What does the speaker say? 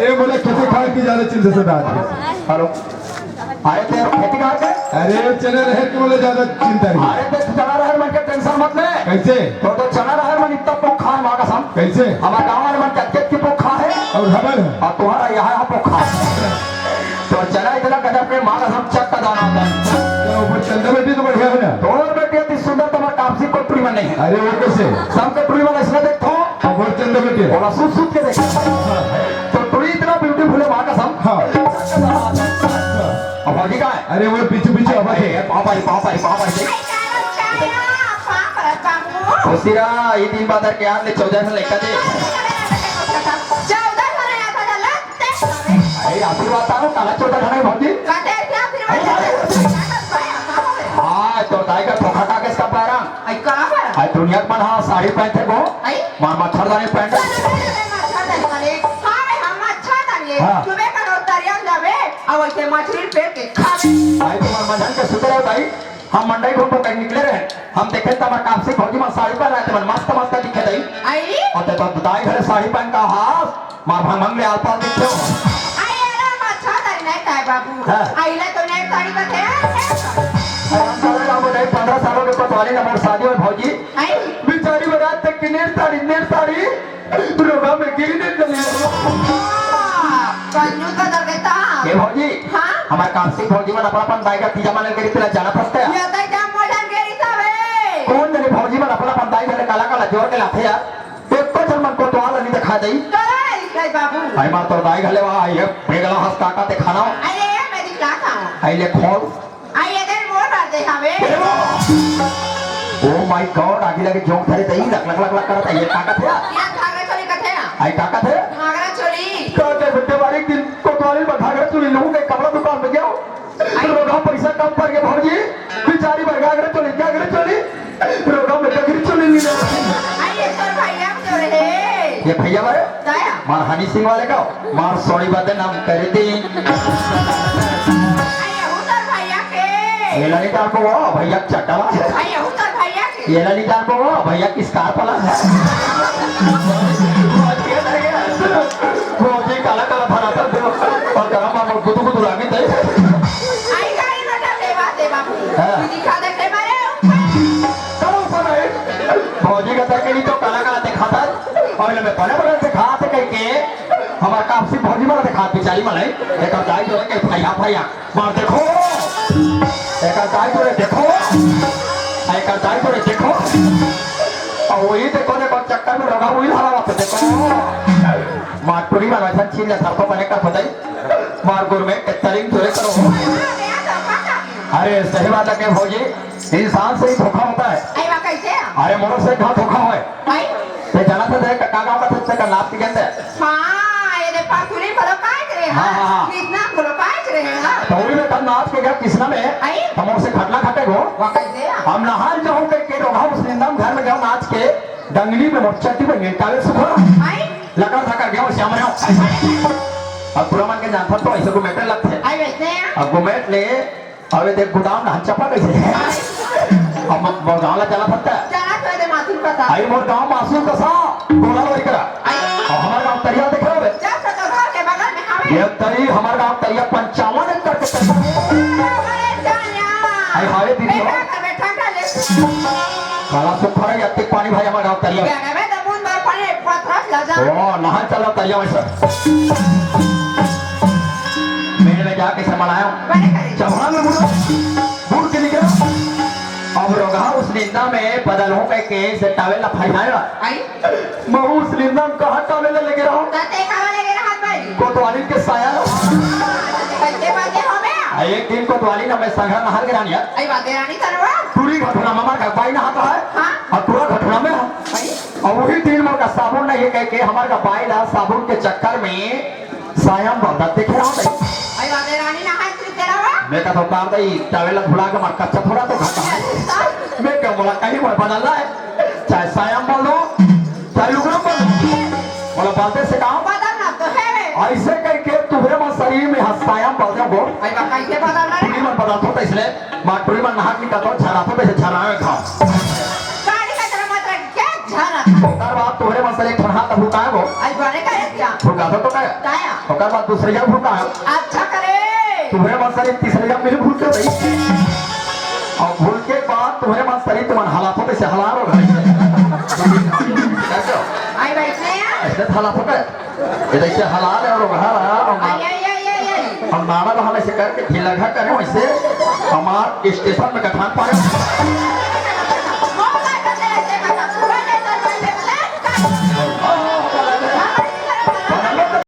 अरे बोले खेती खाए की ज्यादा चिंता से बात है। हेलो अरे तेरे खेती का है अरे चले रहे कि बोले ज्यादा चिंता नहीं। अरे ते चला रहा है मन के टेंशन मत ले कैसे तो चला रहा है मन इतना पोखा है माँ का सम कैसे हमारे गाँव वाले मन क्या की पोखा है और खबर है और तुम्हारा यहाँ पोखा है तो चला इतना गजब के माँ का सम चक का दाना होता है तो ऊपर चंदा बेटी तो बढ़िया है ना। तो और बेटी इतनी सुंदर तुम्हारा कापसी कोई टुरी में नहीं है अरे वो कैसे सबके टुरी में इसलिए देखो और वो चंदा बेटी बोला सूट सूट के देखो तो टुरी इतना ब्यूटीफुल है माँ का सम हाँ अब भागी का है अरे वो पीछे पीछे अब है पापा खुशीरा ये दिन बाद के यार ले 14 से लेकर दे अरे आशीर्वाद तारो काला 14 खाने भौजी हाँ तो दाई का धोखा का किसका पैरा आई दुनिया में हाँ साड़ी पहनते को मार मच्छरदानी पहन मछली पेट के खा आई तुम्हार मजन के सुधर है भाई हम मंडई घूम कहीं निकले रहे हम देखे तब कापसी फौजी में साड़ी पहन रहे थे मस्त मस्त दिखे दई आई और ते तो दाई घरे साड़ी पहन का हाथ मार भंग ले आलपाल दिखे आई अरे मच्छा तारी नहीं ताई बाबू आइले तो नहीं तारी का थे हम चले जाओ नहीं 15 सालों के पतवाली नंबर शादी में भौजी आई बेचारी बारात तक की नेर साड़ी रोगा में गिरने चली कंजू का दर देता ये भौजी हां हमारे कापसी फौजी में अपन दाई का तीजा माने करी तेरा जाना फसते ये तो क्या मॉडर्न गेरी तबे कौन मेरे भौजी में अपन दाई घरे काला काला जोर के लाथे यार एक को जन्म को तो नहीं दिखा दई चले बाबू आई मार तो दाई घले वहां ये बेगला हंस काका ते खाना अरे मैं दिखलाता हूं आई ले खोल आई इधर मोड़ मार दे हमें ओ माय गॉड आगे लगे जोक धरे तई लक करता ये काका थे या घाघरा चोली का थे आई काका थे घाघरा चोली काके बिट्टे वाली दिन कोतवाली में घाघरा चोली लोगों के कपड़ा दुकान में गया रोगा पैसा कम पड़ गया भौजी बेचारी पर घाघरा चोली रोगा में घाघरा चोली नहीं ले आई ये तो भैया जो रहे ये भैया वाले दाया मार हनी सिंह वाले का मार सॉरी बातें नाम कर दी आई उधर भैया के ये ललित को वो भैया चटवा आई उधर भैया के ये ललित को वो भैया किस कार पला है भौजी काला काला भराता और गरम मार गुदु लागे थे आई गाड़ी में दे बाबू दिखा दे के मारे चलो समय भौजी का तरकारी तो काला काला दिखाता और मैं बड़े से खाते कह के हमारा कापसी भौजी वाला दिखा बेचारी वाले एक दाई जो है के भैया मार देखो एक दाई जो है देखो एक दाई जो है देखो और वही देखो चक्कर में लगा वही हरा वापस देखो मार पूरी मार वैसा छीन ले सर को बने का बताई मार गुर में तरीन जोरे करो अरे सही बात है कि भौजी इंसान से ही धोखा होता है आई वा कैसे अरे मोर से कहाँ धोखा हुआ है आई ये जाना था देख काका का सबसे का नाप के अंदर हां ये दे पाकुरी बोलो काय करे हां कितना बोलो काय करे हां तौरी में कल नाच के गया किसना में आई हम से खटला खटे गो वा कैसे हम नहाल जाऊं के रोगा उस निंदम घर में गया नाच के डंगली में मोचटी में नेटावे सुखो आई लगा था कर गया और श्याम रहा अब पूरा मन के जानता तो ऐसे को मेटर लगते आई वैसे अब वो मेट ले अबे देख गोदाम ना चपा कैसे हम गांव ला चला सकता है जाना तो दे माथुर का था आई मोर गांव मासूम का सा गोला वही करा और हमारा गांव तरिया देख रहे हो जब से तो घर के बगल में हमें ये तरी हमारा गांव तरिया 55 एकड़ के अरे जानिया आई हावे दीदी बैठा कर ले काला सुखरा या ते पानी भाई हमारा गांव तरिया क्या मैं तो मुंह में पानी पथरस ला जा ओ नहा चला तरिया में सर मेरे में जाके समाया बड़े करे चौहान में मुड़ के निकला अब रोगा उस निंदा में बदल हो के से टावेला फैलाया आई महू उस निंदा में कहां टावेला लगे रहो तते खावा लगे रहा भाई कोतवाली के साया कैसे बातें हो मैं एक दिन कोतवाली ना मैं संघरा नहर के रानिया आई बातें रानी तरवा पूरी घटना मामा का बाई नहाता है हां और पूरा घटना में और वही दिन में का साबुन नहीं कह के हमारे का बाई ला साबुन के चक्कर में सायम बहुत देख रहा हूं आई बातें रानी ना हाथ से तेरा मैं का तो काम दई टावेला धुला के मार कच्चा थोड़ा तो घाटा है मैं क्या बोला कहीं वो बदलना है चाहे सायम बोलो चाहे लुगड़ा बोलो बोला बातें से काम बदलना तो है ऐसे करके तुम्हारे में शरीर में हंसायम बोल दो वो आई बा कैसे बदलना रे पूरी मन बदलता होता इसलिए मार पूरी मन नहा निकलता हो छाड़ा तो वैसे छाड़ा में खाओ गाड़ी का तेरा मतलब क्या झारा तार बात तुम्हारे में से एक ठंडा तब रुका है वो आई बारे का क्या रुका तो क्या काया ओकर बाद दूसरे का भूखा अच्छा करे तुम्हें मन शरीर तीसरे का मिल भूल के भाई और भूल के बाद तुम्हें मन शरीर तुम्हारे हालातों पे से हलार हो गए कैसे आई बैठने ऐसे हालातों पे ये ऐसे हलाल है और हला आई आई आई आई आई हम नाना बहाने से करके ढीला घर करें वैसे हमार स्टेशन में गठान पाए